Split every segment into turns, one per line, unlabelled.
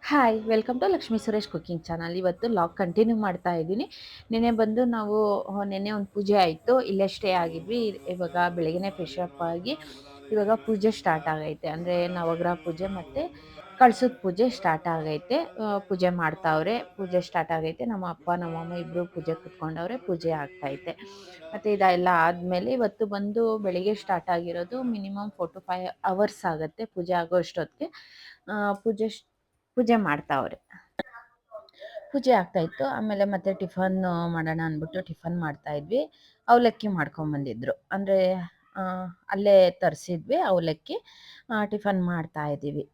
Hi welcome to Lakshmi Suresh cooking channel. ಇವತ್ತು log continue ಮಾಡ್ತಾ ಇದ್ದೀನಿ. ನೆನ್ನೆ ಬಂದು ನಾವು ನೆನ್ನೆ ಒಂದು ಪೂಜೆ ಆಯಿತು, ಇಲ್ಲೇ ಸ್ಟೇ ಆಗಿದ್ವಿ. ಇವಾಗ ಬೆಳಗ್ಗೆನೇ ಫ್ರೆಶ್ ಅಪ್ ಆಗಿ ಇವಾಗ ಪೂಜೆ ಸ್ಟಾರ್ಟ್ ಆಗೈತೆ. ಅಂದರೆ ನವಗ್ರಹ ಪೂಜೆ ಮತ್ತು ಕಳ್ಸದ ಪೂಜೆ ಸ್ಟಾರ್ಟ್ ಆಗೈತೆ. ಪೂಜೆ ಮಾಡ್ತಾವ್ರೆ, ಪೂಜೆ ಸ್ಟಾರ್ಟ್ ಆಗೈತೆ. ನಮ್ಮ ಅಪ್ಪ ನಮ್ಮಮ್ಮ ಇಬ್ಬರು ಪೂಜೆ ಕುತ್ಕೊಂಡವ್ರೆ, ಪೂಜೆ ಆಗ್ತೈತೆ. ಮತ್ತು ಇದೆಲ್ಲ ಆದಮೇಲೆ ಇವತ್ತು ಬಂದು ಬೆಳಿಗ್ಗೆ ಸ್ಟಾರ್ಟ್ ಆಗಿರೋದು. ಮಿನಿಮಮ್ 4 to 5 hours ಆಗುತ್ತೆ ಪೂಜೆ ಆಗೋ ಅಷ್ಟೊತ್ತಿಗೆ. ಪೂಜೆ ಮಾಡ್ತಾವ್ರೆ, ಪೂಜೆ ಆಗ್ತಾಯಿತ್ತು. ಆಮೇಲೆ ಮತ್ತೆ ಟಿಫನ್ ಮಾಡೋಣ ಅಂದ್ಬಿಟ್ಟು ಟಿಫನ್ ಮಾಡ್ತಾಯಿದ್ವಿ. ಅವಲಕ್ಕಿ ಮಾಡ್ಕೊಂಬಂದಿದ್ರು, ಅಂದರೆ ಅಲ್ಲೇ ತರಿಸಿದ್ವಿ ಅವಲಕ್ಕಿ. ಟಿಫನ್ ಮಾಡ್ತಾ ಇದ್ದೀವಿ.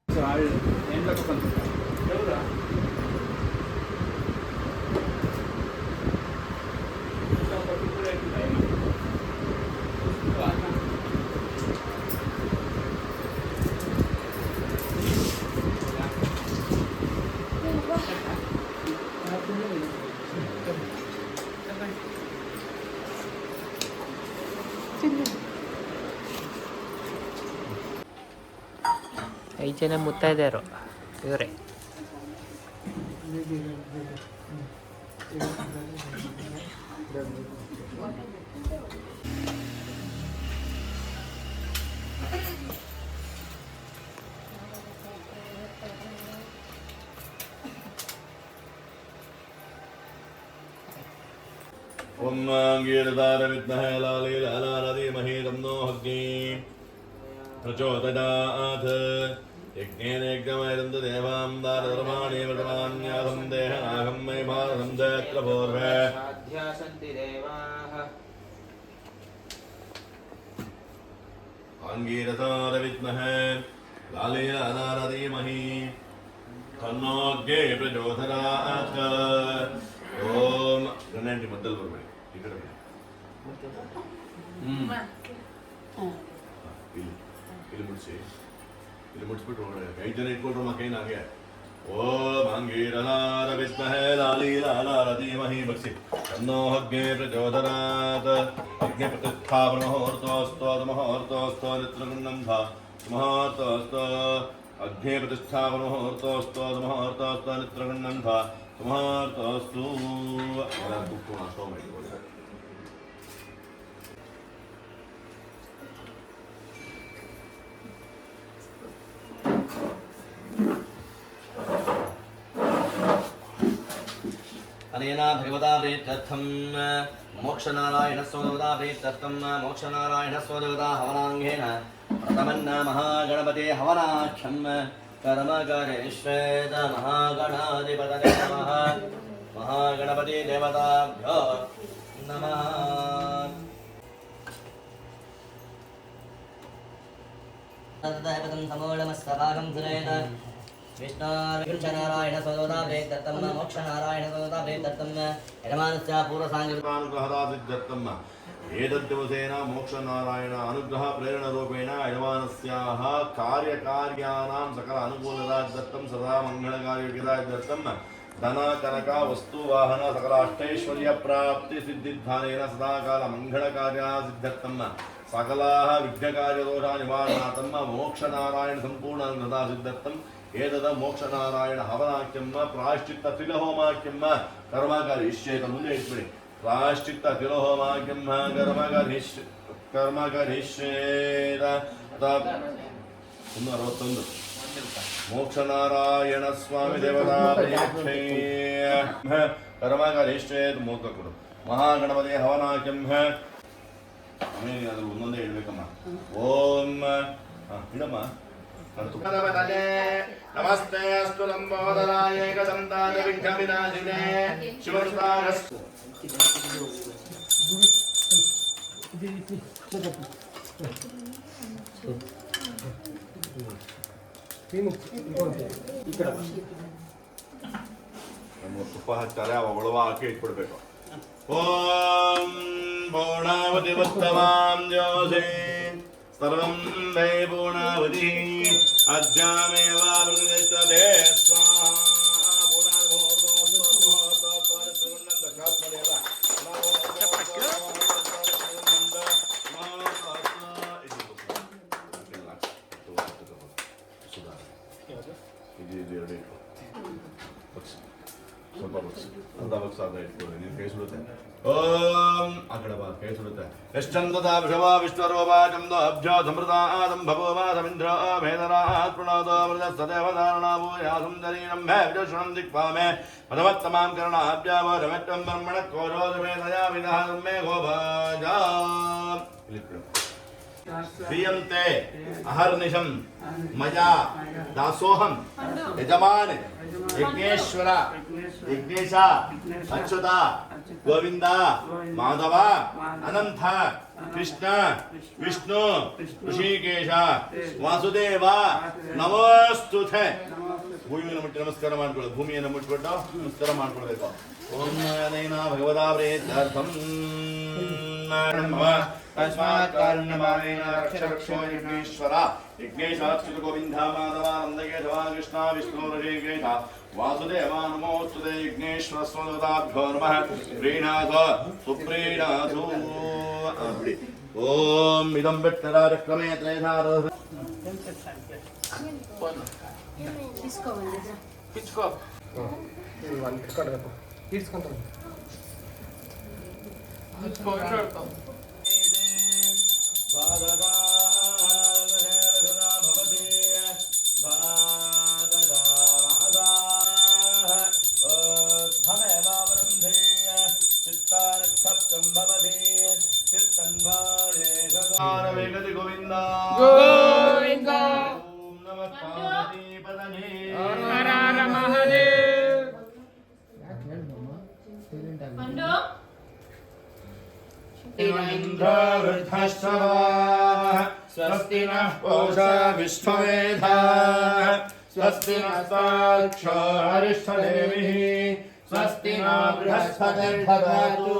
ಐದು ಜನ ಮುತ್ತೈದೆಯರು ಇವರೇ.
ಓಂ ಗೀರ್ದಾರ ವಿದ್ಮಹೇ ಲಾಲಿ ಲಾಲಾರಧೀಮಹಿ ತನ್ನೋ ಅಗ್ನಿ ಪ್ರಚೋದಯಾತ್. ಯಜ್ಞೇನ ಯಜ್ಞಮಯದಂತು ದೇವಾಂ ದಾರಧರ್ಮಾಣಿ ವ್ರತಮಾನ್ಯಾಸಂ ದೇಹನಾಗಂ ಮೈ ಭಾರತಂ ಜಯತ್ರ ಪೂರ್ವೇ
ಅಧ್ಯಾಸಂತಿ ದೇವಾಃ.
ಆಂಗೀರಸಾರ ವಿದ್ಮಹೇ ಲಾಲಿ ಲಾಲಾರಧೀಮಹಿ ತನ್ನೋ ಅಗ್ನಿ ಪ್ರಚೋದಯಾತ್. ಓಂ ಗಣಂಟಿ ಮದ್ದಲ್ ಬರಬೇಡಿ, ಈ ಕಡೆ ಬನ್ನಿ. ಇಲ್ಲಿ ಮುಡಿಸಿ, ಇಲ್ಲಿ ಮುಡಿಸ್ಬಿಟ್ಟು ಒಳಗಡೆ 5 ಜನ ಇಟ್ಕೊಳ್ರು ಮಕ್ಕೈನ ಹಾಗೆ. ಓಂ ಅಂಗೀರಸಾರ ವಿದ್ಮಹೇ ಲಾಲಿ ಲಾಲಾರಧೀಮಹಿ ಬಗ್ಸಿ ತನ್ನೋ ಅಗ್ನಿ ಪ್ರಚೋದಯಾತ್. ಅಗ್ನಿ ಪ್ರತಿಷ್ಠಾಪನ ಮುಹೂರ್ತೋಸ್ತು ಮುಹೂರ್ತೋಸ್ತು ನಿತ್ರಗುಂಡಂಧ ಮುಹೂರ್ತೋಸ್ತು. ಅಗ್ನಿ ಪ್ರತಿಷ್ಠಾಪನ ಮುಹೂರ್ತೋಸ್ತು ಮುಹೂರ್ತೋಸ್ತು ನಿತ್ರಗುಂಡಂಧ ಮುಹೂರ್ತೋಸ್ತು. ಕುಕ್ಕೋಣ ಸ್ಟವ್ ಮಾಡಿ. ಅನೇನ ಭಗವತಾ ಪ್ರೀತ್ಯರ್ಥಂ ಮೋಕ್ಷನಾರಾಯಣ ಸ್ವದೇವತಾ ಪ್ರೀತ್ಯರ್ಥಂ ಮೋಕ್ಷನಾರಾಯಣ ಸ್ವದೇವತಾ ಹವನಾಂಗೇನ ಪ್ರಥಮನ್ನ ಮಹಾಗಣಪತಿ ಹವನಾಖ್ಯಂ ಕರ್ಮಕರೇಶ್ವೇತ ಮಹಾಗಣಾಧಿಪತಯೇ ನಮಃ. ಮಹಾಗಣಪತಿ ದೇವತಾಭ್ಯೋ ನಮಃ. ಸಮೋಳಮಸ್ತಭಾಗಂ ಸುರೇತ ವಿಷ್ಣುನಾರಾಯಣ ಸ್ವದೇವತಾ ಪ್ರೀತ್ಯರ್ಥಂ ಮೋಕ್ಷನಾರಾಯಣ ಸ್ವದೇವತಾ ಪ್ರೀತ್ಯರ್ಥಂ ಯಜಮಾನಸ್ಯ ಪೂರ್ವಸಾಂಗೃತಾನುಗ್ರಹದ ಸಿದ್ಧರ್ಥಂ. ಏತದ್ದಿವಸೇನ ಮೋಕ್ಷನಾರಾಯಣ ಅನುಗ್ರಹ ಪ್ರೇರಣ ರೂಪೇಣ ಯಜಮಾನಸ್ಯಾಹ ಕಾರ್ಯಕಾರ್ಯಾನಾಂ ಸಕಲ ಅನುಕೂಲದಾರ್ಥಂ ಸದಾ ಮಂಗಳಕಾರ್ಯದಾರ್ಥಂ ಧನ ಕನಕ ವಸ್ತು ವಾಹನ ಸಕಲ ಅಷ್ಟೈಶ್ವರ್ಯ ಪ್ರಾಪ್ತಿ ಸಿದ್ಧಿಧಾನೇನ ಸದಾಕಾಲ ಮಂಗಳಕಾರ್ಯ ಸಿದ್ಧರ್ಥಂ ಸಕಲಾಹ ವಿಘ್ನಕಾರ್ಯದೋಷ ನಿವಾರಣಾರ್ಥಂ ಮೋಕ್ಷನಾರಾಯಣ ಸಂಪೂರ್ಣ ಅನುಗ್ರಹ ಸಿದ್ಧರ್ಥಂ. ಏತದ ಮೋಕ್ಷನಾರಾಯಣ ಹವನಾಕ್ಯಂ ಪ್ರಾಯಶ್ಚಿತ್ತ ತಿಲಹೋಮಾಕ್ಯಂ ಕರ್ಮಕರಿಷ್ಯೇತ. ಮುಂದೆ ಇಟ್ಬಿಡಿ. ಪ್ರಾಯಶ್ಚಿತ್ತ ತಿಲಹೋಮಾಕ್ಯಂ ಕರ್ಮಕರಿಷ್ಯೇತ. 161 ಮೋಕ್ಷನಾರಾಯಣ ಸ್ವಾಮಿ ದೇವತಾ ಕರ್ಮಕರಿಷ್ಯೇತ. ಮೋಕ್ಷ ಕೊಡು. ಮಹಾಗಣಪತಿ ಹವನಾಕ್ಯಂ. ಆಮೇಲೆ ಅದ್ರ ಒಂದೊಂದೇ ಇಡ್ಬೇಕಮ್ಮ. ಓಂ ಇಡಮ್ಮ. ನಮಸ್ತೆ ಅಸ್ತು ಲಂಬೋದರಾಯ ಏಕದಂತಾಯ ವಿಘ್ನವಿನಾಶಿನೇ ಶಿವಸುತಾರಸ್ತು. ತುಪ್ಪ ಹಚ್ತಾರೆ, ಅವ ಒಳವ ಹಾಕಿ ಇಟ್ಬಿಡ್ಬೇಕು. ಓಂ ಪೂರ್ಣಾವತಿ ಉತ್ತಮಾಂ ಜ್ಯೋತಿ ಸರ್ವಂ ವೈ ಪೂರ್ಣಾವತಿ ಅದ್ಯಾಮೇವ ಪ್ರತಿಷ್ಠತೆ ಸ್ವಾಹಾ ಸ್ವಲ್ಪ ಬಗ್ಸಿ ಅರ್ಧ ಬಗ್ಸ ಅರ್ಧ ಇಟ್ಕೊಳ್ಳಿ ನೀವು ಕೈ ಸುಡುತ್ತೆ ಓಂ ಆ ಕಡೆ ಬಾ ಕೈ ಸುಡುತ್ತೆ ಯಶ್ಚಂದದ ವಿಷವ ವಿಶ್ವರೂಪ ಚಂದೋ ಅಬ್ಜೋ ಸಮೃತಾದಂ ಭಗವಾದಮಿಂದ್ರ ಮೇಧರಾತ್ ಪ್ರಣೋದ ಮೃತ ಸದೇವ ಧಾರಣಾಭೂ ಯಾಸಂ ಶರೀರಂ ಮೇ ವಿಜೋಷಣಂ ದಿಕ್ಪಾಮೆ ಪದವತ್ತಮಾಂ ಕರ್ಣಾಭ್ಯಾವ ರಮಟ್ಟಂ ಬ್ರಹ್ಮಣ ಕೋರೋದ ಮೇ ದಯಾ ವಿಧಾನಂ ಮೇ ಗೋಭಾಜ ಕ್ರಿಯಂತೆ ಅಹರ್ನಿಶಂ ಮಯಾ ದಾಸೋಹಂ ಯಜಮಾನ್ ಯಜ್ಞೇಶ್ವರ ಯಜ್ಞೇಶ ಅಚ್ಯುತ ಗೋವಿಂದ ಮಾಧವ ಅನಂತ ಕೃಷ್ಣ ವಿಷ್ಣು ಋಷಿಕೇಶ ವಾಸುದೇವ ನಮೋಸ್ತುತೆ ಭೂಮಿಯನ್ನು ಮುಟ್ಟಿ ನಮಸ್ಕಾರ ಮಾಡ್ಕೊಳ್ಳೋದು ಭೂಮಿಯನ್ನು ಮುಟ್ಬಿಟ್ಟು ನಮಸ್ಕಾರ ಮಾಡ್ಕೊಳ್ಬೇಕು ಓಂ ನೈನ ಭಗವತಾ ಪ್ರೇತ್ಯರ್ಥಂ ತಸ್ಮಾತ್ ಕಾರುಣ್ಯಮಾನೇನ ರಕ್ಷ ರಕ್ಷೋ ಯಜ್ಞೇಶ್ವರ ಯಜ್ಞೇಶಾಚ್ಯುತ ಗೋವಿಂದ ಮಾಧವ ನಂದಕೇಶವ ಕೃಷ್ಣ ವಿಷ್ಣು ಋಷಿಕೇಶ ವಾಸುದೇವ ನಮೋಸ್ತುತೆ ಯಜ್ಞೇಶ್ವರ ಸ್ವದಾಭ್ಯೋ ನಮಃ ಪ್ರೀಣಾಥ ಸುಪ್ರೀಣಾಥೋ ಬಿಡಿ ಓಂ ಇದಂ ಬೆಟ್ಟರಾಜಕ್ರಮೇ ತ್ರಯಧಾರ ಗೋವಿಂದ ಗೋವಿಂದ ಓಂ ನಮಃ ಪಾರ್ವತಿ ಪತನೇ ಹರ ಹರ ಮಹಾದೇವ ಇಂದ್ರವೃದ್ಧಶ್ರವಾः ಸ್ವಸ್ತಿ ನಃ ಪೂಷಾ ವಿಶ್ವವೇದಾಃ ಸ್ವಸ್ತಿ ನಃ ಸಾಕ್ಷೋ ಹರಿಷ್ಠದೇವಿಃ ಸ್ವಸ್ತಿ ನಃ ಬೃಹಸ್ಪತಿರ್ದಧಾತು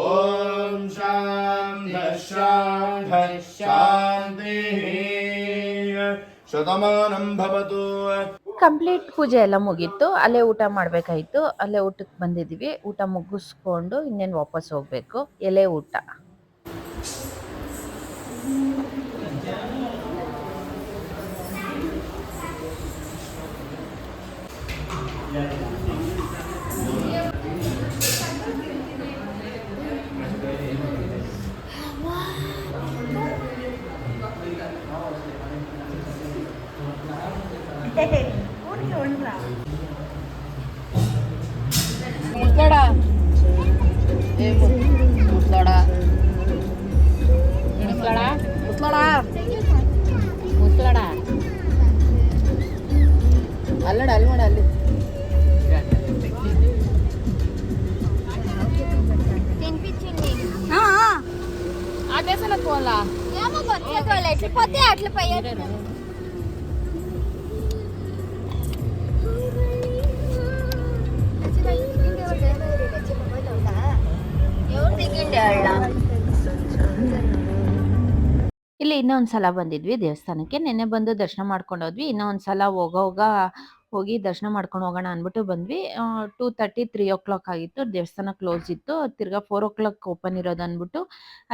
ಓಂ ಶಾಂತಿ ಶಾಂತಿ ಶಾಂತಿಃ ಶತಮಾನಂ ಭವತು.
ಕಂಪ್ಲೀಟ್ ಪೂಜೆ ಎಲ್ಲ ಮುಗೀತು. ಅಲ್ಲೇ ಊಟ ಮಾಡಬೇಕಾಯಿತು. ಅಲ್ಲೇ ಊಟಕ್ಕೆ ಬಂದಿದ್ದೀವಿ. ಊಟ ಮುಗಿಸ್ಕೊಂಡು ಇನ್ನೇನು ವಾಪಸ್ ಹೋಗಬೇಕು. ಎಲೆ ಊಟ.
ಮುಸ್ಲೋಡ ಮುಸ್ಲೋಡ ಮುಸ್ಲೋಡ ಮುಸ್ಲೋಡ ಮುಸ್ಲೋಡ ಅಲ್ಲಡ ಅಲ್ಲಿ ನೋಡ ಅಲ್ಲಿ అదే పోలా ఏమో కొత్తగా ఎట్లా పోతే అట్లా పోయే
ಇಲ್ಲಿ ಇನ್ನೊಂದು ಸಲ ಬಂದಿದ್ವಿ ದೇವಸ್ಥಾನಕ್ಕೆ. ನೆನ್ನೆ ಬಂದು ದರ್ಶನ ಮಾಡ್ಕೊಂಡು ಹೋದ್ವಿ. ಇನ್ನೊಂದು ಸಲ ಹೋಗಿ ದರ್ಶನ ಮಾಡ್ಕೊಂಡು ಹೋಗೋಣ ಅಂದ್ಬಿಟ್ಟು ಬಂದ್ವಿ. 2:30 3 ಆಗಿತ್ತು. ದೇವಸ್ಥಾನ ಕ್ಲೋಸ್ ಇತ್ತು. ತಿರ್ಗಾ 4 ಓಪನ್ ಇರೋದು ಅಂದ್ಬಿಟ್ಟು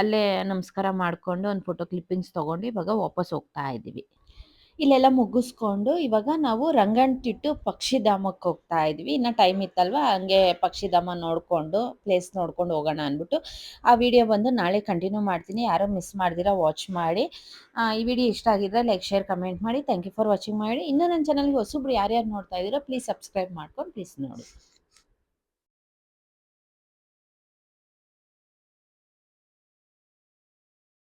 ಅಲ್ಲೇ ನಮಸ್ಕಾರ ಮಾಡ್ಕೊಂಡು ಒಂದು ಫೋಟೋ ಕ್ಲಿಪ್ಪಿಂಗ್ಸ್ ತೊಗೊಂಡು ಇವಾಗ ವಾಪಸ್ ಹೋಗ್ತಾ ಇದ್ದೀವಿ. ಇಲ್ಲೆಲ್ಲ ಮುಗಿಸ್ಕೊಂಡು ಇವಾಗ ನಾವು ರಂಗನತಿಟ್ಟು ಪಕ್ಷಿಧಾಮಕ್ಕೆ ಹೋಗ್ತಾ ಇದ್ವಿ. ಇನ್ನು ಟೈಮ್ ಇತ್ತಲ್ವ, ಹಂಗೆ ಪಕ್ಷಿಧಾಮ ನೋಡಿಕೊಂಡು ಪ್ಲೇಸ್ ನೋಡ್ಕೊಂಡು ಹೋಗೋಣ ಅಂದ್ಬಿಟ್ಟು ಆ ವಿಡಿಯೋ ಬಂದು ನಾಳೆ ಕಂಟಿನ್ಯೂ ಮಾಡ್ತೀನಿ. ಯಾರೋ ಮಿಸ್ ಮಾಡ್ದಿರಾ ವಾಚ್ ಮಾಡಿ. ಈ ವಿಡಿಯೋ ಇಷ್ಟ ಆಗಿದ್ರೆ ಲೈಕ್ ಶೇರ್ ಕಮೆಂಟ್ ಮಾಡಿ. ಥ್ಯಾಂಕ್ ಯು ಫಾರ್ ವಾಚಿಂಗ್ ಮಾಡಿ. ಇನ್ನೂ ನನ್ನ ಚಾನಲ್ಗೆ ಹೊಸಬ್ರು ಯಾರ್ಯಾರು ನೋಡ್ತಾ ಇದ್ದೀರೋ ಪ್ಲೀಸ್ ಸಬ್ಸ್ಕ್ರೈಬ್ ಮಾಡ್ಕೊಂಡು ಪ್ಲೀಸ್ ನೋಡಿ.